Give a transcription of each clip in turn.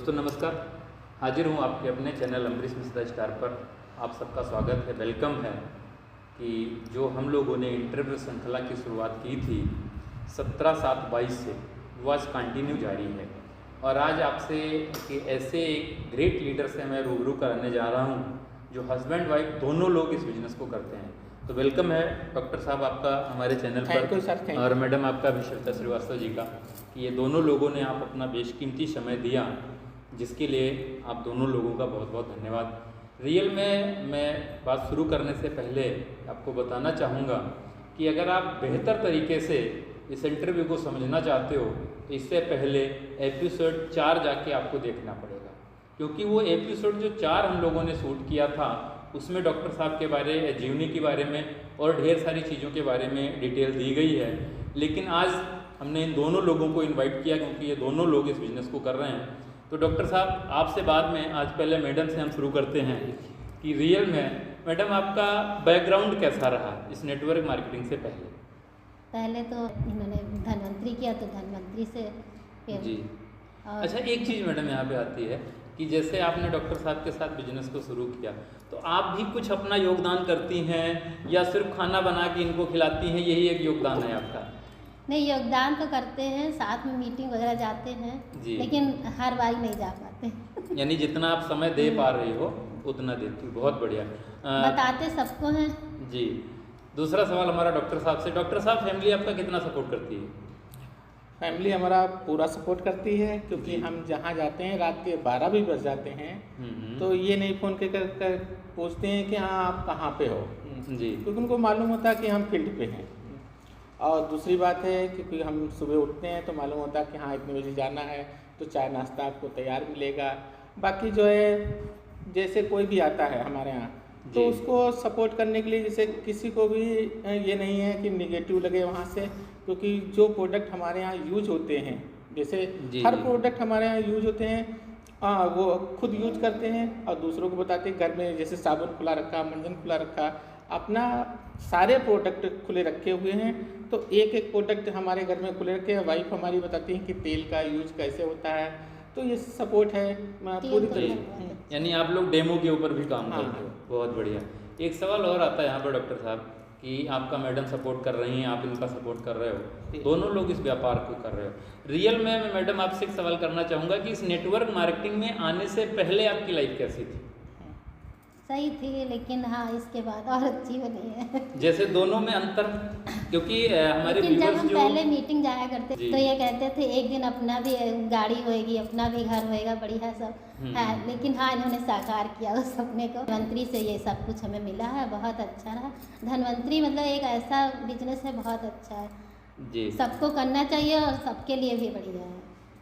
दोस्तों नमस्कार। हाजिर हूँ आपके अपने चैनल अमरीश मिश्रा स्टार पर। आप सबका स्वागत है, वेलकम है कि जो हम लोगों ने इंटरव्यू श्रृंखला की शुरुआत की थी 17/7/22 से, वो आज कंटिन्यू जारी है। और आज आपसे कि ऐसे एक ग्रेट लीडर से मैं रूबरू कराने जा रहा हूँ जो हस्बैंड वाइफ दोनों लोग इस बिजनेस को करते हैं। तो वेलकम है डॉक्टर साहब आपका हमारे चैनल पर, और मैडम आपका भी श्वेता श्रीवास्तव जी का, कि ये दोनों लोगों ने आप अपना बेशकीमती समय दिया, जिसके लिए आप दोनों लोगों का बहुत बहुत धन्यवाद। रियल में मैं बात शुरू करने से पहले आपको बताना चाहूँगा कि अगर आप बेहतर तरीके से इस इंटरव्यू को समझना चाहते हो तो इससे पहले एपिसोड 4 जाके आपको देखना पड़ेगा, क्योंकि वो एपिसोड जो 4 हम लोगों ने शूट किया था उसमें डॉक्टर साहब के बारे, जीवनी के बारे में और ढेर सारी चीज़ों के बारे में डिटेल दी गई है। लेकिन आज हमने इन दोनों लोगों को इनवाइट किया क्योंकि ये दोनों लोग इस बिज़नेस को कर रहे हैं। तो डॉक्टर साहब आपसे बाद में, आज पहले मैडम से हम शुरू करते हैं कि रियल में मैडम आपका बैकग्राउंड कैसा रहा इस नेटवर्क मार्केटिंग से पहले? पहले तो इन्होंने धन्वंतरी किया, तो धन्वंतरी से जी। अच्छा, एक चीज़ मैडम यहाँ पे आती है कि जैसे आपने डॉक्टर साहब के साथ बिजनेस को शुरू किया तो आप भी कुछ अपना योगदान करती हैं या सिर्फ खाना बना के इनको खिलाती हैं, यही एक योगदान है आपका? नहीं, योगदान तो करते हैं, साथ में मीटिंग वगैरह जाते हैं जी, लेकिन हर बार नहीं जा पाते यानी जितना आप समय दे पा रही हो उतना देती हो, बहुत बढ़िया। बताते सबको हैं जी। दूसरा सवाल हमारा डॉक्टर साहब से। डॉक्टर साहब, फैमिली आपका कितना सपोर्ट करती है? फैमिली हमारा पूरा सपोर्ट करती है, क्योंकि हम जहाँ जाते हैं रात के 12 भी बज जाते हैं तो ये नहीं फ़ोन कर पूछते हैं कि हाँ आप कहाँ पे हो जी, क्योंकि उनको मालूम होता है कि हम फील्ड पे हैं। और दूसरी बात है कि हम सुबह उठते हैं तो मालूम होता है कि हाँ इतने बजे जाना है, तो चाय नाश्ता आपको तैयार मिलेगा। बाकी जो है जैसे कोई भी आता है हमारे यहाँ तो उसको सपोर्ट करने के लिए, जैसे किसी को भी ये नहीं है कि निगेटिव लगे वहाँ से, क्योंकि जो प्रोडक्ट हमारे यहाँ यूज होते हैं, जैसे हर प्रोडक्ट हमारे यहाँ यूज होते हैं, वो खुद यूज करते हैं और दूसरों को बताते हैं। घर में जैसे साबुन खुला रखा, मंजन खुला रखा, अपना सारे प्रोडक्ट खुले रखे हुए हैं। तो एक एक प्रोडक्ट हमारे घर में खुले रखे हैं। वाइफ हमारी बताती हैं कि तेल का यूज कैसे होता है, तो ये सपोर्ट है पूरी तरीके। यानी आप लोग डेमो के ऊपर भी काम करते हो, बहुत बढ़िया। एक सवाल और आता है यहाँ पर डॉक्टर साहब कि आपका मैडम सपोर्ट कर रही हैं, आप इनका सपोर्ट कर रहे हो, दोनों लोग इस व्यापार को कर रहे हो। रियल में मैं मैडम आपसे एक सवाल करना चाहूँगा कि इस नेटवर्क मार्केटिंग में आने से पहले आपकी लाइफ कैसी थी? सही थी, लेकिन हाँ इसके बाद और अच्छी बनी है। जैसे दोनों में अंतर, क्योंकि हमारे जब हम पहले मीटिंग जाया करते तो ये कहते थे एक दिन अपना भी गाड़ी होएगी, अपना भी घर होएगा, बढ़िया सब है। लेकिन हाँ इन्होंने साकार किया उस सपने को। धन्वंतरी से ये सब कुछ हमें मिला है, बहुत अच्छा रहा। धन्वंतरी मतलब एक ऐसा बिजनेस है, बहुत अच्छा है जी, सबको करना चाहिए और सबके लिए भी बढ़िया है।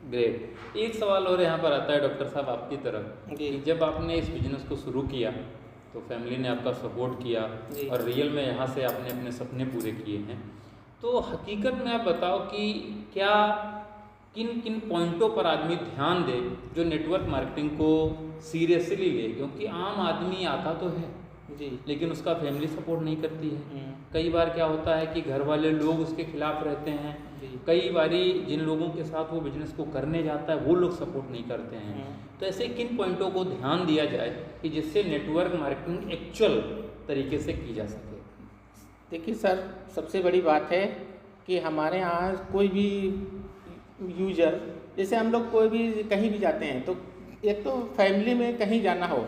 ग्रेट। एक सवाल और यहाँ पर आता है डॉक्टर साहब आपकी तरफ कि जब आपने इस बिजनेस को शुरू किया तो फैमिली ने आपका सपोर्ट किया और रियल में यहाँ से आपने अपने सपने पूरे किए हैं, तो हकीकत में आप बताओ कि क्या किन किन पॉइंटों पर आदमी ध्यान दे जो नेटवर्क मार्केटिंग को सीरियसली ले, क्योंकि आम आदमी आता तो है जी लेकिन उसका फैमिली सपोर्ट नहीं करती है। कई बार क्या होता है कि घर वाले लोग उसके खिलाफ रहते हैं, कई बारी जिन लोगों के साथ वो बिजनेस को करने जाता है वो लोग सपोर्ट नहीं करते हैं। तो ऐसे किन पॉइंटों को ध्यान दिया जाए कि जिससे नेटवर्क मार्केटिंग एक्चुअल तरीके से की जा सके? देखिए सर, सबसे बड़ी बात है कि हमारे यहाँ कोई भी यूजर, जैसे हम लोग कोई भी कहीं भी जाते हैं तो एक तो फैमिली में कहीं जाना हो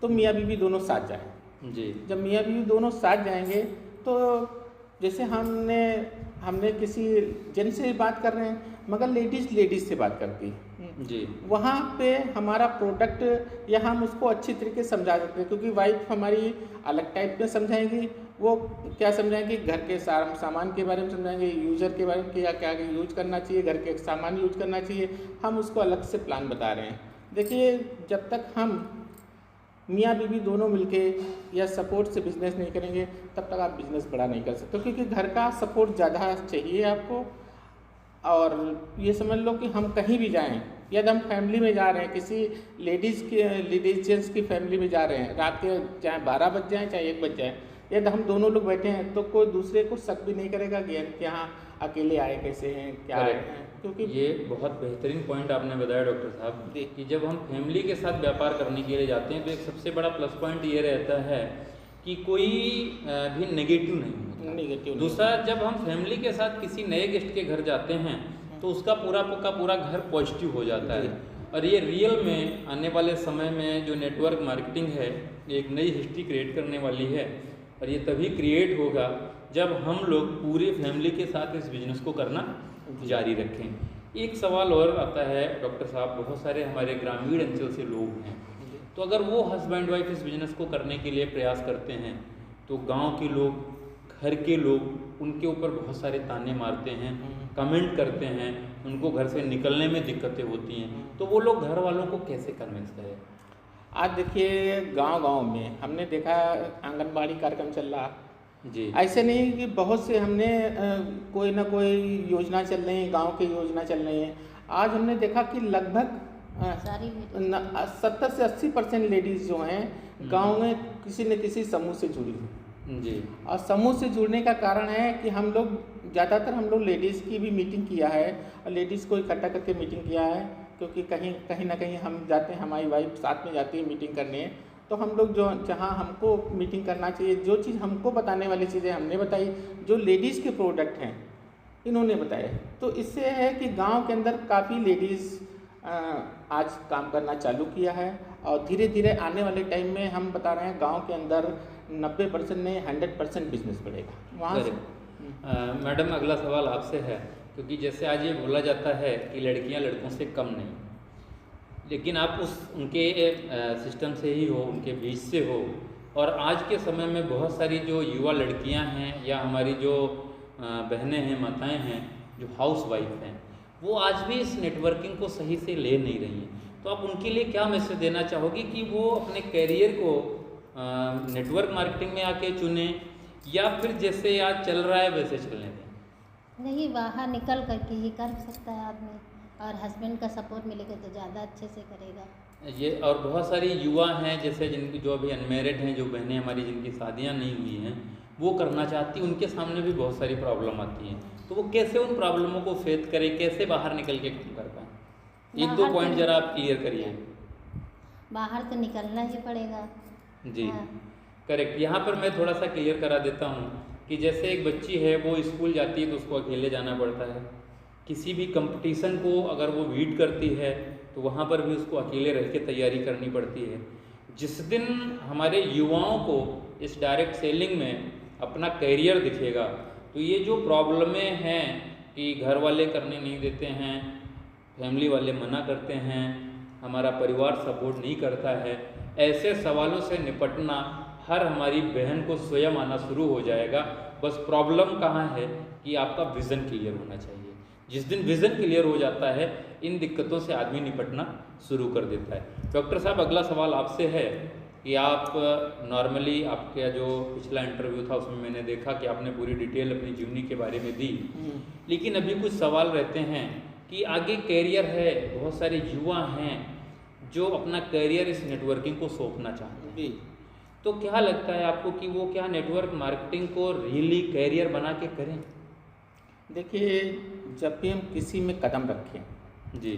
तो मियाँ बीवी दोनों साथ जाएं जी। जब मियाँ बीवी दोनों साथ जाएंगे तो जैसे हमने किसी जेंट्स से बात कर रहे हैं मगर लेडीज़ से बात करती है जी, वहाँ पे हमारा प्रोडक्ट या हम उसको अच्छी तरीके से समझा सकते हैं, क्योंकि वाइफ हमारी अलग टाइप में समझाएंगी। वो क्या समझाएंगी, घर के सामान के बारे में समझाएंगे, यूजर के बारे में क्या क्या यूज करना चाहिए, घर के सामान यूज करना चाहिए, हम उसको अलग से प्लान बता रहे हैं। देखिए, जब तक हम मियाँ बीवी दोनों मिलके या सपोर्ट से बिजनेस नहीं करेंगे तब तक आप बिजनेस बड़ा नहीं कर सकते, क्योंकि घर का सपोर्ट ज़्यादा चाहिए आपको। और ये समझ लो कि हम कहीं भी जाएं, यदि हम फैमिली में जा रहे हैं, किसी लेडीज़ जेंट्स की फैमिली में जा रहे हैं, रात के चाहे 12 बज जाएँ चाहे 1 बज जाए, यदि हम दोनों लोग बैठे हैं तो कोई दूसरे को शक भी नहीं करेगा कि हाँ अकेले आए कैसे हैं क्या आए हैं, क्योंकि ये बहुत बेहतरीन पॉइंट आपने बताया डॉक्टर साहब कि जब हम फैमिली के साथ व्यापार करने के लिए जाते हैं तो एक सबसे बड़ा प्लस पॉइंट ये रहता है कि कोई भी नेगेटिव नहीं होता। दूसरा, जब हम फैमिली के साथ किसी नए गेस्ट के घर जाते हैं तो उसका पूरा घर पॉजिटिव हो जाता है। और ये रियल में आने वाले समय में जो नेटवर्क मार्केटिंग है एक नई हिस्ट्री क्रिएट करने वाली है, और ये तभी क्रिएट होगा जब हम लोग पूरी फैमिली के साथ इस बिज़नेस को करना जारी रखें। एक सवाल और आता है डॉक्टर साहब, बहुत सारे हमारे ग्रामीण अंचल से लोग हैं, तो अगर वो हस्बैंड वाइफ इस बिज़नेस को करने के लिए प्रयास करते हैं तो गांव के लोग, घर के लोग उनके ऊपर बहुत सारे ताने मारते हैं, कमेंट करते हैं, उनको घर से निकलने में दिक्कतें होती हैं, तो वो लोग घर वालों को कैसे कन्विंस करें? आज देखिए गांव में हमने देखा आंगनबाड़ी कार्यक्रम चल रहा जी, ऐसे नहीं कि बहुत से हमने कोई ना कोई योजना चल रही है, गांव की योजना चल रही है। आज हमने देखा कि लगभग 70 से 80% लेडीज़ जो हैं गांव में किसी न किसी समूह से जुड़ी हुई जी। और समूह से जुड़ने का कारण है कि हम लोग ज़्यादातर लेडीज़ की भी मीटिंग किया है और लेडीज़ को इकट्ठा करके मीटिंग किया है, क्योंकि कहीं ना कहीं हम जाते हैं, हमारी वाइफ साथ में जाती है मीटिंग करने, तो हम लोग जो जहाँ हमको मीटिंग करना चाहिए, जो चीज़ हमको बताने वाली चीज़ें हमने बताई, जो लेडीज़ के प्रोडक्ट हैं इन्होंने बताए। तो इससे है कि गांव के अंदर काफ़ी लेडीज़ आज काम करना चालू किया है और धीरे धीरे आने वाले टाइम में हम बता रहे हैं गांव के अंदर 90% नहीं 100% बिजनेस बढ़ेगा वहाँ से। मैडम, अगला सवाल आपसे है, क्योंकि जैसे आज ये बोला जाता है कि लड़कियां लड़कों से कम नहीं, लेकिन आप उनके सिस्टम से ही हो, उनके बीच से हो, और आज के समय में बहुत सारी जो युवा लड़कियां हैं या हमारी जो बहनें हैं, माताएं हैं, जो हाउस वाइफ हैं, वो आज भी इस नेटवर्किंग को सही से ले नहीं रही हैं। तो आप उनके लिए क्या मैसेज देना चाहोगी कि वो अपने कैरियर को नेटवर्क मार्केटिंग में आके चुने, या फिर जैसे आज चल रहा है वैसे चलने दें? नहीं, बाहर निकल करके ही कर सकता है आदमी, और हस्बैंड का सपोर्ट मिलेगा तो ज़्यादा अच्छे से करेगा ये। और बहुत सारी युवा हैं जैसे जिनकी जो अभी अनमेरिड हैं, जो बहनें हमारी जिनकी शादियां नहीं हुई हैं, वो करना चाहती, उनके सामने भी बहुत सारी प्रॉब्लम आती हैं, तो वो कैसे उन प्रॉब्लमों को फेस करें, कैसे बाहर निकल के काम कर पाएँ? एक दो पॉइंट जरा आप क्लियर करिए। बाहर तो निकलना ही पड़ेगा जी, करेक्ट। यहाँ पर मैं थोड़ा सा क्लियर करा देता हूँ कि जैसे एक बच्ची है, वो स्कूल जाती है तो उसको अकेले जाना पड़ता है, किसी भी कंपटीशन को अगर वो लीड करती है तो वहाँ पर भी उसको अकेले रह के तैयारी करनी पड़ती है। जिस दिन हमारे युवाओं को इस डायरेक्ट सेलिंग में अपना कैरियर दिखेगा तो ये जो प्रॉब्लमें हैं कि घर वाले करने नहीं देते हैं, फैमिली वाले मना करते हैं, हमारा परिवार सपोर्ट नहीं करता है, ऐसे सवालों से निपटना हर हमारी बहन को स्वयं आना शुरू हो जाएगा। बस प्रॉब्लम कहाँ है कि आपका विज़न क्लियर होना चाहिए। जिस दिन विज़न क्लियर हो जाता है, इन दिक्कतों से आदमी निपटना शुरू कर देता है। डॉक्टर साहब, अगला सवाल आपसे है कि आप नॉर्मली आपका जो पिछला इंटरव्यू था उसमें मैंने देखा कि आपने पूरी डिटेल अपनी जीवनी के बारे में दी, लेकिन अभी कुछ सवाल रहते हैं कि आगे कैरियर है, बहुत सारे युवा हैं जो अपना कैरियर इस नेटवर्किंग को सौंपना चाहते हैं, तो क्या लगता है आपको कि वो क्या नेटवर्क मार्केटिंग को रियली कैरियर बना के करें? देखिए, जब भी हम किसी में कदम रखें जी,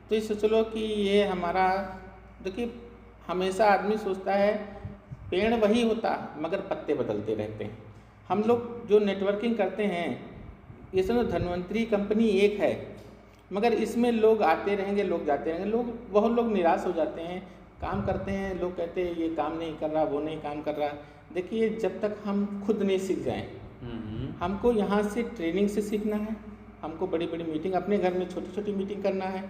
तो ये सोच लो कि ये हमारा, देखिए हमेशा आदमी सोचता है पेड़ वही होता मगर पत्ते बदलते रहते हैं। हम लोग जो नेटवर्किंग करते हैं, ये समझो धन्वंतरी कंपनी एक है, मगर इसमें लोग आते रहेंगे, लोग जाते रहेंगे, बहुत लोग निराश हो जाते हैं, काम करते हैं, लोग कहते हैं ये काम नहीं कर रहा, वो नहीं काम कर रहा। देखिए, जब तक हम खुद नहीं सीख जाएं, हमको यहाँ से ट्रेनिंग से सीखना है, हमको बड़ी बड़ी मीटिंग, अपने घर में छोटी छोटी मीटिंग करना है।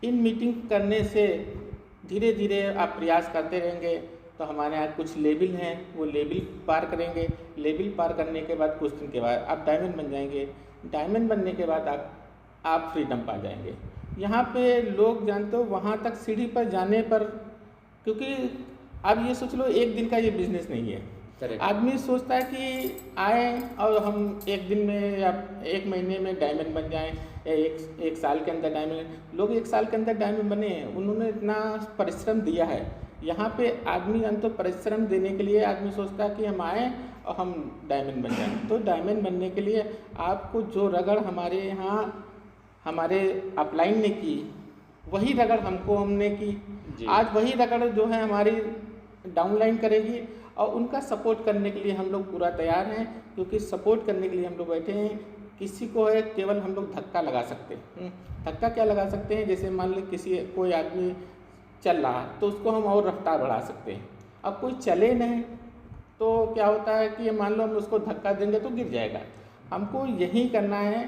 इन मीटिंग करने से धीरे धीरे आप प्रयास करते रहेंगे तो हमारे यहाँ कुछ लेवल हैं, वो लेवल पार करेंगे। लेवल पार करने के बाद कुछ दिन के बाद आप डायमंड बन जाएंगे। डायमंड बनने के बाद आप फ्रीडम पा जाएंगे। यहाँ पे लोग जानते हो, वहाँ तक सीढ़ी पर जाने पर, क्योंकि अब ये सोच लो एक दिन का ये बिजनेस नहीं है। आदमी सोचता है कि आए और हम एक दिन में या एक महीने में डायमंड बन जाएं, या एक साल के अंदर डायमंड। लोग एक साल के अंदर डायमंड बने, उन्होंने इतना परिश्रम दिया है। यहाँ पे आदमी तो परिश्रम देने के लिए आदमी सोचता है कि हम आएँ और हम डायमंड बन जाएं। तो डायमंड बनने के लिए आपको जो रगड़ हमारे यहाँ हमारे अपलाइन ने की, वही रगड़ हमने की। आज वही रगड़ जो है हमारी डाउनलाइन करेगी, और उनका सपोर्ट करने के लिए हम लोग पूरा तैयार हैं, क्योंकि सपोर्ट करने के लिए हम लोग बैठे हैं। किसी को है केवल हम लोग धक्का लगा सकते हैं। धक्का क्या लगा सकते हैं, जैसे मान लो कोई आदमी चल रहा तो उसको हम और रफ्तार बढ़ा सकते हैं। अब कोई चले नहीं तो क्या होता है कि मान लो हम उसको धक्का देंगे तो गिर जाएगा। हमको यही करना है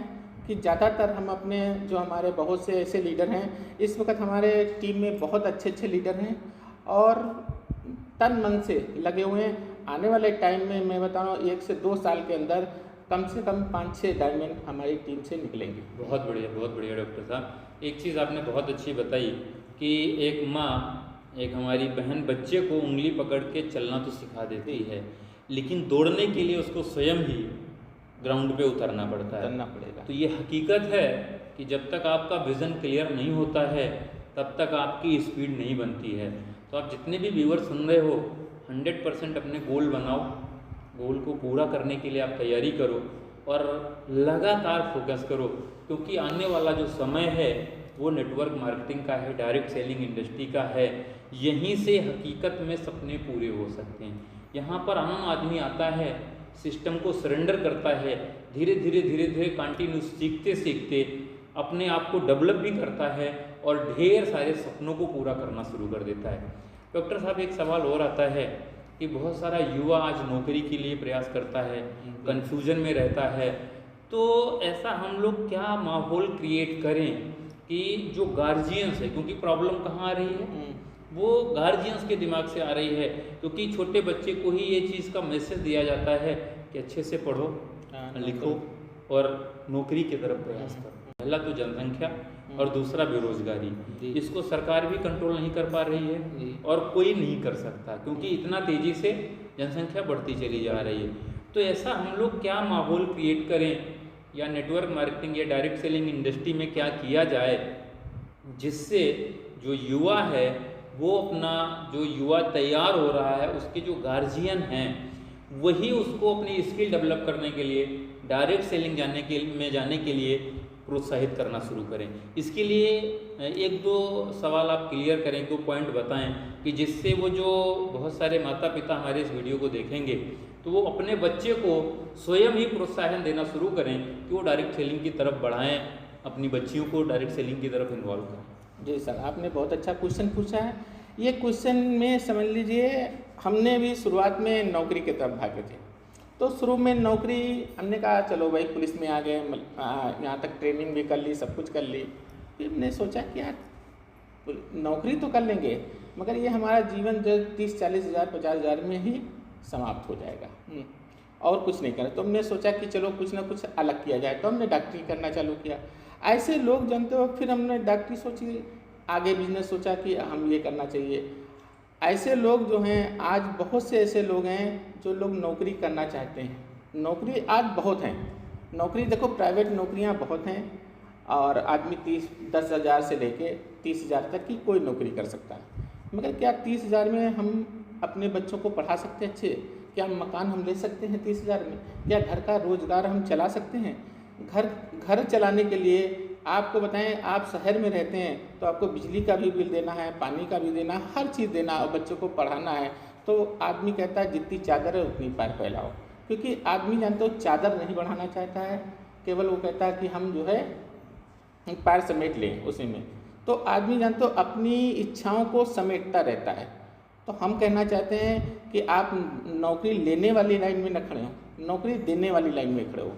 कि ज़्यादातर हम अपने जो हमारे बहुत से ऐसे लीडर हैं, इस वक्त हमारे टीम में बहुत अच्छे लीडर हैं और तन मन से लगे हुए हैं। आने वाले टाइम में मैं बता रहा हूँ 1 से 2 साल के अंदर कम से कम 5-6 डायमंड हमारी टीम से निकलेंगे। बहुत बढ़िया डॉक्टर साहब। एक चीज़ आपने बहुत अच्छी बताई कि एक माँ एक हमारी बहन बच्चे को उंगली पकड़ के चलना तो सिखा देती है, लेकिन दौड़ने के लिए उसको स्वयं ही ग्राउंड पे उतरना पड़ता है। उतरना पड़ेगा। तो ये हकीकत है कि जब तक आपका विज़न क्लियर नहीं होता है तब तक आपकी स्पीड नहीं बनती है। तो आप जितने भी व्यूअर सुन रहे हो 100% अपने गोल बनाओ, गोल को पूरा करने के लिए आप तैयारी करो और लगातार फोकस करो, क्योंकि आने वाला जो समय है वो नेटवर्क मार्केटिंग का है, डायरेक्ट सेलिंग इंडस्ट्री का है। यहीं से हकीकत में सपने पूरे हो सकते हैं। यहाँ पर आम आदमी आता है, सिस्टम को सरेंडर करता है, धीरे धीरे कंटिन्यू सीखते अपने आप को डेवलप भी करता है और ढेर सारे सपनों को पूरा करना शुरू कर देता है। डॉक्टर साहब, एक सवाल और आता है कि बहुत सारा युवा आज नौकरी के लिए प्रयास करता है, कन्फ्यूजन में रहता है, तो ऐसा हम लोग क्या माहौल क्रिएट करें कि जो गार्जियंस है, क्योंकि प्रॉब्लम कहाँ आ रही है, वो गार्जियंस के दिमाग से आ रही है, क्योंकि छोटे बच्चे को ही ये चीज़ का मैसेज दिया जाता है कि अच्छे से पढ़ो, लिखो और नौकरी की तरफ प्रयास करो। पहला तो जनसंख्या और दूसरा बेरोजगारी। इसको सरकार भी कंट्रोल नहीं कर पा रही है और कोई नहीं कर सकता, क्योंकि इतना तेज़ी से जनसंख्या बढ़ती चली जा रही है। तो ऐसा हम लोग क्या माहौल क्रिएट करें, या नेटवर्क मार्केटिंग या डायरेक्ट सेलिंग इंडस्ट्री में क्या किया जाए जिससे जो युवा है वो अपना जो युवा तैयार हो रहा है उसके जो गार्जियन हैं वही उसको अपनी स्किल डेवलप करने के लिए, डायरेक्ट सेलिंग जाने के लिए प्रोत्साहित करना शुरू करें। इसके लिए 1-2 सवाल आप क्लियर करें, 2 पॉइंट बताएं कि जिससे वो जो बहुत सारे माता पिता हमारे इस वीडियो को देखेंगे तो वो अपने बच्चे को स्वयं ही प्रोत्साहन देना शुरू करें कि वो डायरेक्ट सेलिंग की तरफ बढ़ाएं, अपनी बच्चियों को डायरेक्ट सेलिंग की तरफ इन्वॉल्व करें। जी सर, आपने बहुत अच्छा क्वेश्चन पूछा है। ये क्वेश्चन में समझ लीजिए हमने भी शुरुआत में नौकरी की तरफ भागे थे। तो शुरू में नौकरी हमने कहा चलो भाई पुलिस में आ गए, यहाँ तक ट्रेनिंग भी कर ली, सब कुछ कर ली। फिर हमने सोचा कि यार नौकरी तो कर लेंगे मगर ये हमारा जीवन जो 30-40 हज़ार 50 हज़ार में ही समाप्त हो जाएगा और कुछ नहीं करें। तो हमने सोचा कि चलो कुछ ना कुछ अलग किया जाए, तो हमने डॉक्टरी करना चालू किया। ऐसे लोग जानते हो, फिर हमने डॉक्टरी सोची, आगे बिजनेस सोचा कि हम ये करना चाहिए। ऐसे लोग जो हैं आज बहुत से ऐसे लोग हैं जो लोग नौकरी करना चाहते हैं। नौकरी आज बहुत हैं, नौकरी देखो प्राइवेट नौकरियां बहुत हैं और आदमी 10 हज़ार से लेके 30 हज़ार तक की कोई नौकरी कर सकता है। मगर क्या 30 हज़ार में हम अपने बच्चों को पढ़ा सकते हैं अच्छे? क्या मकान हम ले सकते हैं 30 हज़ार में? क्या घर का रोज़गार हम चला सकते हैं? घर चलाने के लिए आपको बताएं, आप शहर में रहते हैं तो आपको बिजली का भी बिल देना है, पानी का भी देना, हर चीज़ देना और बच्चों को पढ़ाना है। तो आदमी कहता है जितनी चादर है उतनी पैर फैलाओ, क्योंकि आदमी जानते हो चादर नहीं बढ़ाना चाहता है, केवल वो कहता है कि हम जो है पैर समेट लें उसी में। तो आदमी जानते हो अपनी इच्छाओं को समेटता रहता है। तो हम कहना चाहते हैं कि आप नौकरी लेने वाली लाइन में न खड़े हो, नौकरी देने वाली लाइन में खड़े हो।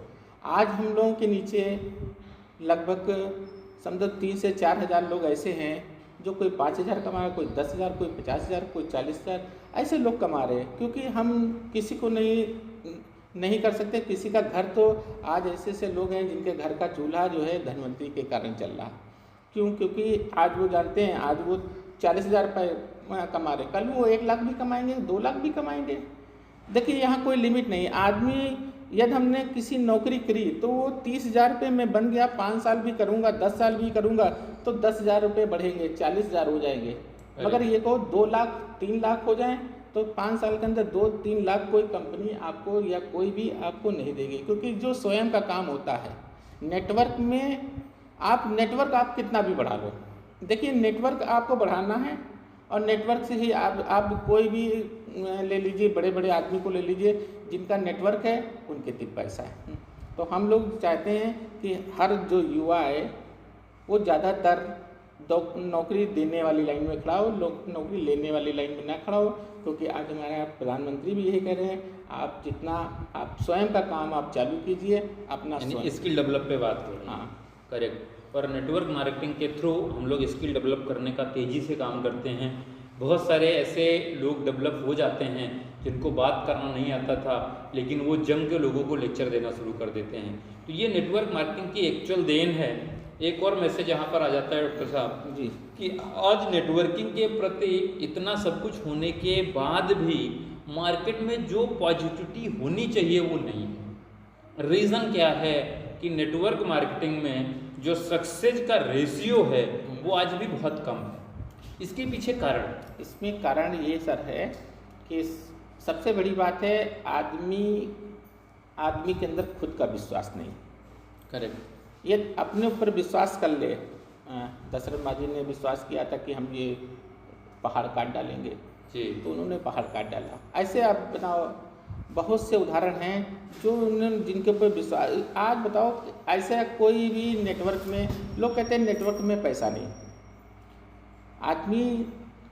आज हम लोगों के नीचे लगभग समझो 3 से 4 हज़ार लोग ऐसे हैं जो कोई 5 हज़ार कमा रहे, कोई 10 हज़ार, कोई 50 हज़ार, कोई 40 हज़ार, ऐसे लोग कमा रहे हैं। क्योंकि हम किसी को नहीं कर सकते। किसी का घर तो आज ऐसे ऐसे लोग हैं जिनके घर का चूल्हा जो है धनवंतरी के कारण चल रहा। क्यों? क्योंकि आज वो जानते हैं आज वो 40 हज़ार रुपये कमा रहे, कल वो 1 लाख भी कमाएंगे, 2 लाख भी कमाएंगे। देखिए यहाँ कोई लिमिट नहीं। आदमी यदि हमने किसी नौकरी करी तो वो 30 हज़ार रुपये में बन गया, 5 साल भी करूँगा, 10 साल भी करूँगा तो 10 हज़ार रुपये बढ़ेंगे, 40 हज़ार हो जाएंगे। मगर ये को 2 लाख 3 लाख हो जाएं तो 5 साल के अंदर 2-3 लाख कोई कंपनी आपको या कोई भी आपको नहीं देगी, क्योंकि जो स्वयं का काम होता है नेटवर्क में, नेटवर्क आप कितना भी बढ़ा लो, देखिए नेटवर्क आपको बढ़ाना है और नेटवर्क से ही आप कोई भी ले लीजिए, बड़े बड़े आदमी को ले लीजिए, जिनका नेटवर्क है उनके पास पैसा है। तो हम लोग चाहते हैं कि हर जो युवा है वो ज़्यादातर नौकरी देने वाली लाइन में खड़ा हो, नौकरी लेने वाली लाइन में ना खड़ा हो, क्योंकि आज हमारे प्रधानमंत्री भी यही कह रहे हैं, आप जितना आप स्वयं का काम आप चालू कीजिए अपना स्किल डेवलप पे बात करें। हाँ करेक्ट। और नेटवर्क मार्केटिंग के थ्रू हम लोग स्किल डेवलप करने का तेज़ी से काम करते हैं। बहुत सारे ऐसे लोग डेवलप हो जाते हैं जिनको बात करना नहीं आता था, लेकिन वो जम के लोगों को लेक्चर देना शुरू कर देते हैं। तो ये नेटवर्क मार्केटिंग की एक्चुअल देन है। एक और मैसेज यहाँ पर आ जाता है डॉक्टर साहब जी कि आज नेटवर्किंग के प्रति इतना सब कुछ होने के बाद भी मार्केट में जो पॉजिटिविटी होनी चाहिए वो नहीं है। रीज़न क्या है कि नेटवर्क मार्केटिंग में जो सक्सेस का रेशियो है वो आज भी बहुत कम है। इसके पीछे कारण, इसमें कारण ये सर है कि सबसे बड़ी बात है आदमी के अंदर खुद का विश्वास नहीं। करेक्ट। ये अपने ऊपर विश्वास कर ले। दशरथ मांझी ने विश्वास किया था कि हम ये पहाड़ काट डालेंगे जी, तो उन्होंने पहाड़ काट डाला। ऐसे आप बताओ, बहुत से उदाहरण हैं जो उन्होंने जिनके ऊपर विश्वास। आज बताओ ऐसा कोई भी नेटवर्क में, लोग कहते हैं नेटवर्क में पैसा नहीं। आदमी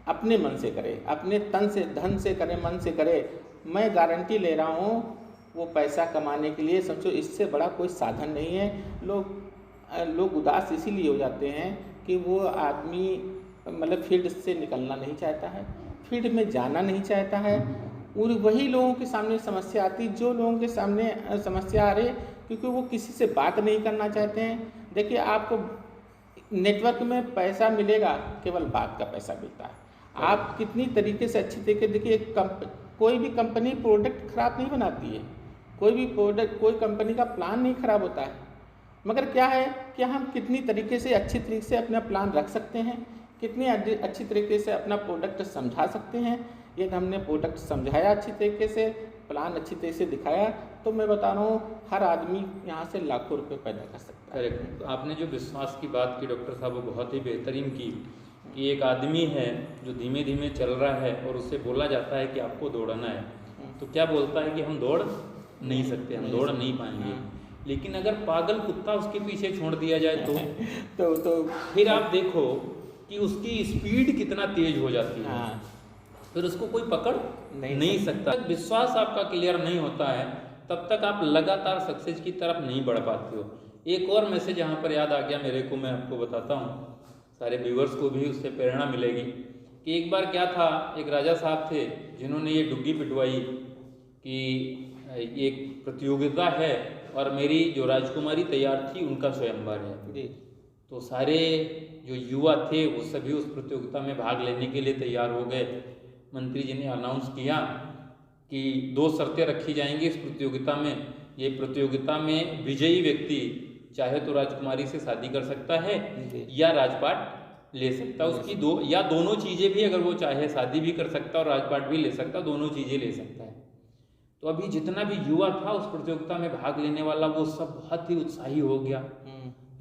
अपने मन से करे, अपने तन से धन से करे, मन से करे, मैं गारंटी ले रहा हूँ वो पैसा कमाने के लिए समझो इससे बड़ा कोई साधन नहीं है। लोग उदास इसीलिए हो जाते हैं कि वो आदमी मतलब फील्ड से निकलना नहीं चाहता है, फील्ड में जाना नहीं चाहता है। और वही लोगों के सामने समस्या आती, जो लोगों के सामने समस्या आ रही क्योंकि वो किसी से बात नहीं करना चाहते हैं। देखिए आपको नेटवर्क में पैसा मिलेगा, केवल बात का पैसा मिलता है। आप कितनी तरीके से अच्छी तरीके, देखिए कोई भी कंपनी प्रोडक्ट खराब नहीं बनाती है, कोई कंपनी का प्लान नहीं खराब होता है, मगर क्या है कि हम कितनी तरीके से अच्छी तरीके से अपना प्लान रख सकते हैं, कितनी अच्छी तरीके से अपना प्रोडक्ट समझा सकते हैं। ये हमने प्रोडक्ट समझाया अच्छी तरीके से, प्लान अच्छी तरीके से दिखाया, तो मैं बता रहा हूँ हर आदमी यहाँ से लाखों रुपए पैदा कर सकता है। करेक्ट। तो आपने जो विश्वास की बात की डॉक्टर साहब, वो बहुत ही बेहतरीन की कि एक आदमी है जो धीमे धीमे चल रहा है और उससे बोला जाता है कि आपको दौड़ना है, तो क्या बोलता है कि हम दौड़ नहीं सकते, हम दौड़ नहीं पाएंगे। लेकिन अगर पागल कुत्ता उसके पीछे छोड़ दिया जाए तो फिर आप देखो कि उसकी स्पीड कितना तेज हो जाती है। फिर उसको कोई पकड़ नहीं सकता। विश्वास आपका क्लियर नहीं होता है तब तक आप लगातार सक्सेस की तरफ नहीं बढ़ पाते हो। एक और मैसेज यहाँ पर याद आ गया मेरे को, मैं आपको बताता हूँ, सारे व्यूअर्स को भी उससे प्रेरणा मिलेगी। कि एक बार क्या था, एक राजा साहब थे जिन्होंने ये डुग्गी पिटवाई कि एक प्रतियोगिता है और मेरी जो राजकुमारी तैयार थी उनका स्वयंवर है। तो सारे जो युवा थे वो सभी उस प्रतियोगिता में भाग लेने के लिए तैयार हो गए। मंत्री जी ने अनाउंस किया कि 2 शर्तें रखी जाएंगी इस प्रतियोगिता में। ये प्रतियोगिता में विजयी व्यक्ति चाहे तो राजकुमारी से शादी कर सकता है या राजपाट ले सकता है। उसकी दोनों चीज़ें भी, अगर वो चाहे शादी भी कर सकता है और राजपाट भी ले सकता है, दोनों चीज़ें ले सकता है। तो अभी जितना भी युवा था उस प्रतियोगिता में भाग लेने वाला, वो सब बहुत ही उत्साही हो गया।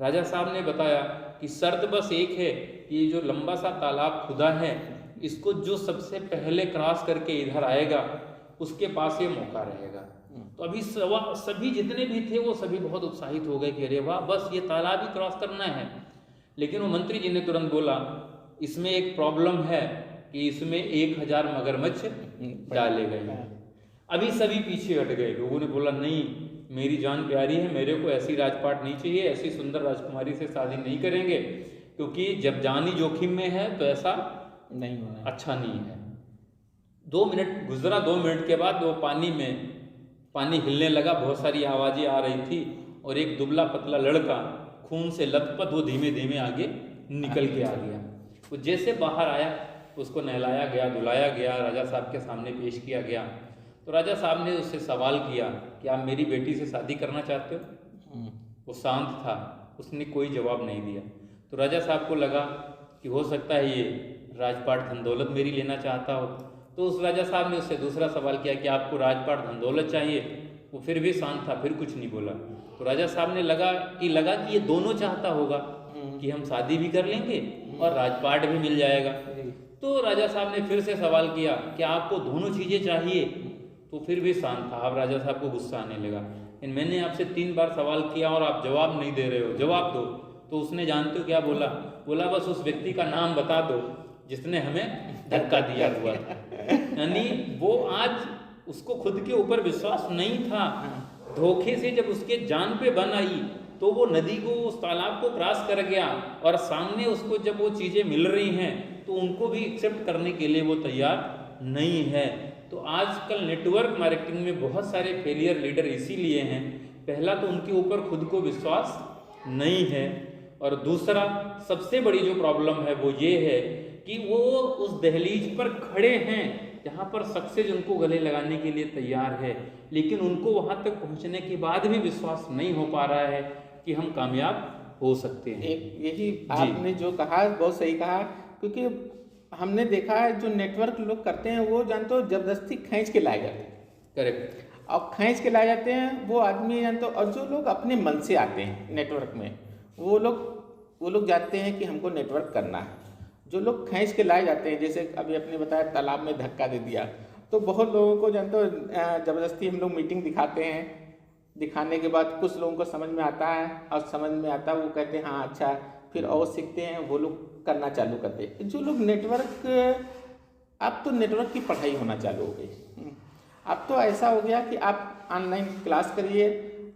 राजा साहब ने बताया कि शर्त बस एक है कि ये जो लंबा सा तालाब खुदा है, इसको जो सबसे पहले क्रॉस करके इधर आएगा उसके पास ये मौका रहेगा। तो अभी सभी जितने भी थे वो सभी बहुत उत्साहित हो गए कि अरे वाह, बस ये तालाब ही क्रॉस करना है। लेकिन वो मंत्री जी ने तुरंत बोला इसमें एक प्रॉब्लम है कि इसमें 1000 मगरमच्छ डाले गए हैं। अभी सभी पीछे हट गए। लोगों ने बोला नहीं, मेरी जान प्यारी है, मेरे को ऐसी राजपाट नहीं चाहिए, ऐसी सुंदर राजकुमारी से शादी नहीं करेंगे, क्योंकि जब जान ही जोखिम में है तो ऐसा नहीं होना, अच्छा नहीं है। 2 मिनट गुजरा, 2 मिनट के बाद वो पानी हिलने लगा, बहुत सारी आवाज़ें आ रही थी और एक दुबला पतला लड़का खून से लथपथ वो धीमे धीमे आगे निकल के आ गया। वो जैसे बाहर आया उसको नहलाया गया, धुलाया गया, राजा साहब के सामने पेश किया गया। तो राजा साहब ने उससे सवाल किया कि आप मेरी बेटी से शादी करना चाहते हो? वो शांत था, उसने कोई जवाब नहीं दिया। तो राजा साहब को लगा कि हो सकता है ये राजपाट धन दौलत मेरी लेना चाहता हो। तो उस राजा साहब ने उससे दूसरा सवाल किया कि आपको राजपाट धन दौलत चाहिए। वो फिर भी शांत था, फिर कुछ नहीं बोला। तो राजा साहब ने लगा कि ये दोनों चाहता होगा कि हम शादी भी कर लेंगे और राजपाट भी मिल जाएगा। तो राजा साहब ने फिर से सवाल किया कि आपको दोनों चीज़ें चाहिए? तो फिर भी शांत था। अब राजा साहब को गुस्सा आने लगा, मैंने आपसे 3 बार सवाल किया और आप जवाब नहीं दे रहे हो, जवाब दो। तो उसने जानते हो क्या बोला? बस उस व्यक्ति का नाम बता दो जिसने हमें धक्का दिया हुआ था। यानी वो आज उसको खुद के ऊपर विश्वास नहीं था। धोखे से जब उसके जान पे बन आई तो वो नदी को, उस तालाब को क्रॉस कर गया और सामने उसको जब वो चीज़ें मिल रही हैं तो उनको भी एक्सेप्ट करने के लिए वो तैयार नहीं है। तो आजकल नेटवर्क मार्केटिंग में बहुत सारे फेलियर लीडर इसीलिए हैं, पहला तो उनके ऊपर खुद को विश्वास नहीं है, और दूसरा सबसे बड़ी जो प्रॉब्लम है वो ये है कि वो उस दहलीज पर खड़े हैं जहाँ पर सक्सेस उनको गले लगाने के लिए तैयार है, लेकिन उनको वहाँ तक पहुँचने के बाद भी विश्वास नहीं हो पा रहा है कि हम कामयाब हो सकते हैं। यही आपने जो कहा बहुत सही कहा, क्योंकि हमने देखा है जो नेटवर्क लोग करते हैं वो जानते हो जबरदस्ती खींच के लाए जाते हैं। करेक्ट। और खींच के लाए जाते हैं वो आदमी जानते हो, और जो लोग अपने मन से आते हैं नेटवर्क में वो लोग जानते हैं कि हमको नेटवर्क करना है। जो लोग खींच के लाए जाते हैं, जैसे अभी आपने बताया तालाब में धक्का दे दिया, तो बहुत लोगों को जानते हो ज़बरदस्ती हम लोग मीटिंग दिखाते हैं, दिखाने के बाद कुछ लोगों को समझ में आता है और समझ में आता है वो कहते हैं हाँ अच्छा, फिर और सीखते हैं, वो लोग करना चालू करते हैं। जो लोग नेटवर्क, अब तो नेटवर्क की पढ़ाई होना चालू हो गई। अब तो ऐसा हो गया कि आप ऑनलाइन क्लास करिए,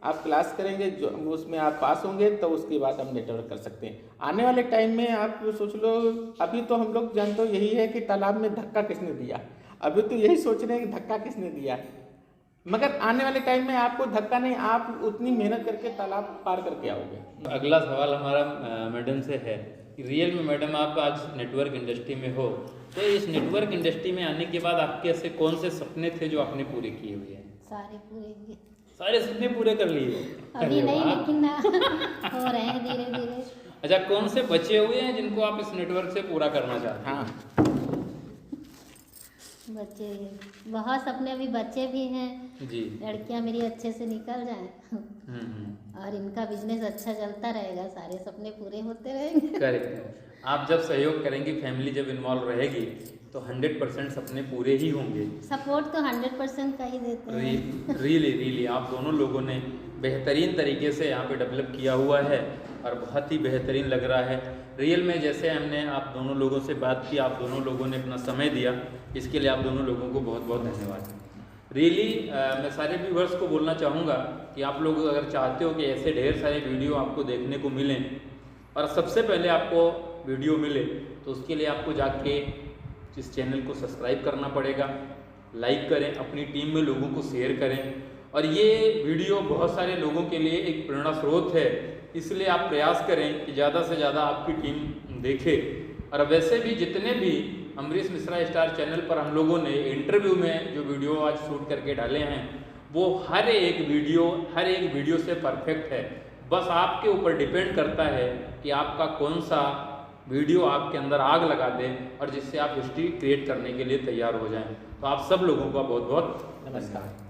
आप क्लास करेंगे जो उसमें आप पास होंगे तो उसके बाद हम नेटवर्क कर सकते हैं। आने वाले टाइम में आप सोच लो, अभी तो हम लोग जानते हो यही है कि तालाब में धक्का किसने दिया, अभी तो यही सोच रहे हैं कि धक्का किसने दिया, मगर आने वाले टाइम में आपको धक्का नहीं, आप उतनी मेहनत करके तालाब पार करके आओगे। अगला सवाल हमारा मैडम से है कि रियल में मैडम आप आज नेटवर्क इंडस्ट्री में हो, तो इस नेटवर्क इंडस्ट्री में आने के बाद आपके ऐसे कौन से सपने थे जो आपने पूरे किए हुए हैं? सारे पूरे किए। सारे सपने पूरे कर लिए? अभी नहीं, लेकिन हो रहे हैं धीरे धीरे। अच्छा, कौन से बचे हुए हैं जिनको आप इस नेटवर्क से पूरा करना चाहते हैं? हाँ, बच्चे बहुत सपने अभी बच्चे भी हैं जी। लड़कियां मेरी अच्छे से निकल जाएं और इनका बिजनेस अच्छा चलता रहेगा, सारे सपने पूरे होते रहेंगे। करेक्ट। आप जब सहयोग करेंगी, फैमिली जब इन्वॉल्व रहेगी तो 100% सपने पूरे ही होंगे। सपोर्ट तो 100% का ही देते हैं। रियली आप दोनों लोगों ने बेहतरीन तरीके से यहाँ पे डेवलप किया हुआ है और बहुत ही बेहतरीन लग रहा है। रियल में जैसे हमने आप दोनों लोगों से बात की, आप दोनों लोगों ने अपना समय दिया, इसके लिए आप दोनों लोगों को बहुत बहुत धन्यवाद। रियली मैं सारे व्यूअर्स को बोलना चाहूँगा कि आप लोग अगर चाहते हो कि ऐसे ढेर सारे वीडियो आपको देखने को मिलें और सबसे पहले आपको वीडियो मिले, तो उसके लिए आपको जाके इस चैनल को सब्सक्राइब करना पड़ेगा, लाइक करें, अपनी टीम में लोगों को शेयर करें, और ये वीडियो बहुत सारे लोगों के लिए एक प्रेरणा स्रोत है, इसलिए आप प्रयास करें कि ज़्यादा से ज़्यादा आपकी टीम देखे। और वैसे भी जितने भी अमरीश मिश्रा स्टार चैनल पर हम लोगों ने इंटरव्यू में जो वीडियो आज शूट करके डाले हैं, वो हर एक वीडियो से परफेक्ट है। बस आपके ऊपर डिपेंड करता है कि आपका कौन सा वीडियो आपके अंदर आग लगा दे और जिससे आप हिस्ट्री क्रिएट करने के लिए तैयार हो जाएं। तो आप सब लोगों का बहुत बहुत नमस्कार।